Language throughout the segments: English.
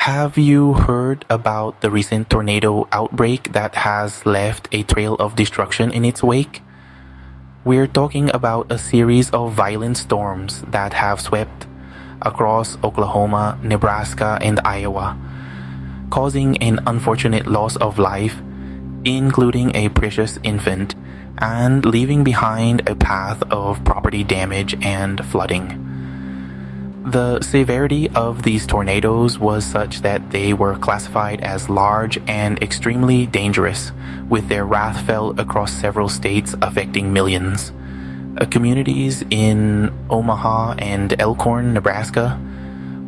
Have you heard about the recent tornado outbreak that has left a trail of destruction in its wake? We're talking about a series of violent storms that have swept across Oklahoma, Nebraska, and Iowa, causing an unfortunate loss of life, including a precious infant, and leaving behind a path of property damage and flooding. The severity of these tornadoes was such that they were classified as large and extremely dangerous, with their wrath felt across several states affecting millions. Communities in Omaha and Elkhorn, Nebraska,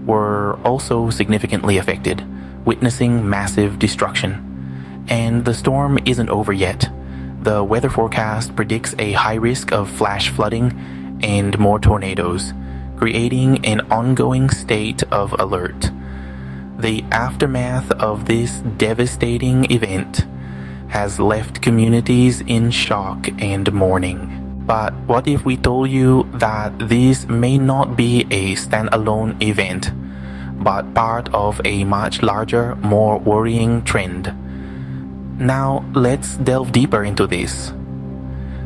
were also significantly affected, witnessing massive destruction. And the storm isn't over yet. The weather forecast predicts a high risk of flash flooding and more tornadoes, creating an ongoing state of alert. The aftermath of this devastating event has left communities in shock and mourning. But what if we told you that this may not be a standalone event, but part of a much larger, more worrying trend? Now, let's delve deeper into this.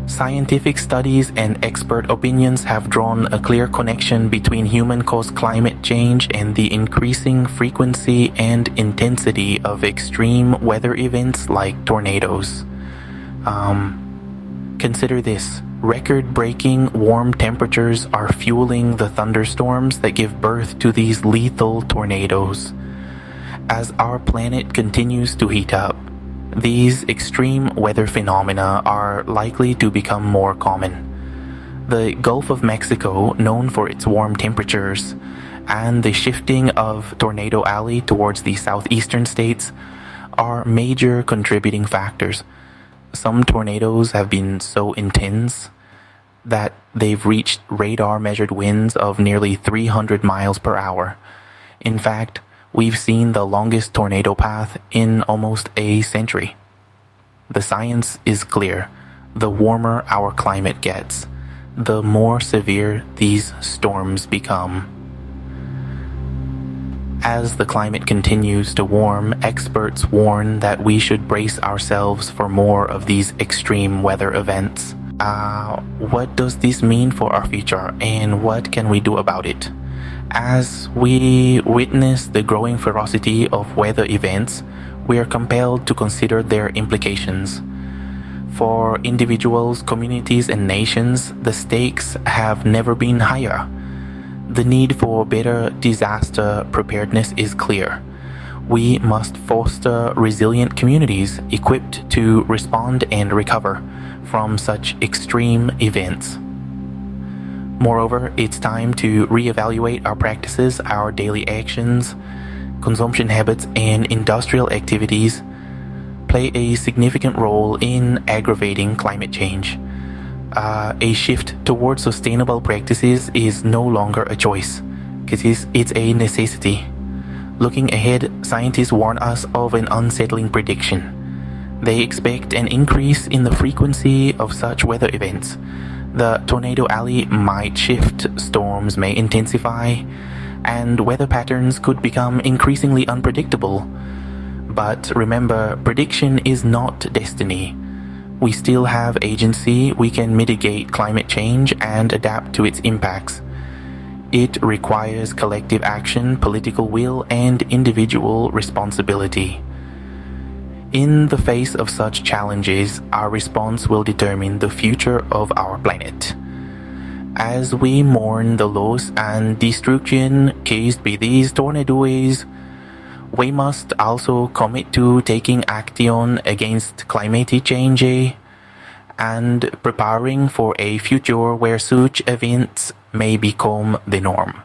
Scientific studies and expert opinions have drawn a clear connection between human-caused climate change and the increasing frequency and intensity of extreme weather events like tornadoes. Consider this. Record-breaking warm temperatures are fueling the thunderstorms that give birth to these lethal tornadoes. As our planet continues to heat up, these extreme weather phenomena are likely to become more common. The Gulf of Mexico, known for its warm temperatures, and the shifting of Tornado Alley towards the southeastern states are major contributing factors. Some tornadoes have been so intense that they've reached radar-measured winds of nearly 300 miles per hour. In fact, we've seen the longest tornado path in almost a century. The science is clear. The warmer our climate gets, the more severe these storms become. As the climate continues to warm, experts warn that we should brace ourselves for more of these extreme weather events. What does this mean for our future, and what can we do about it? As we witness the growing ferocity of weather events, we are compelled to consider their implications. For individuals, communities, and nations, the stakes have never been higher. The need for better disaster preparedness is clear. We must foster resilient communities equipped to respond and recover from such extreme events. Moreover, it's time to reevaluate our practices, our daily actions, consumption habits, and industrial activities play a significant role in aggravating climate change. A shift towards sustainable practices is no longer a choice, because it's a necessity. Looking ahead, scientists warn us of an unsettling prediction. They expect an increase in the frequency of such weather events. The Tornado Alley might shift, storms may intensify, and weather patterns could become increasingly unpredictable. But remember, prediction is not destiny. We still have agency. We can mitigate climate change and adapt to its impacts. It requires collective action, political will, and individual responsibility. In the face of such challenges, our response will determine the future of our planet. As we mourn the loss and destruction caused by these tornadoes, we must also commit to taking action against climate change and preparing for a future where such events may become the norm.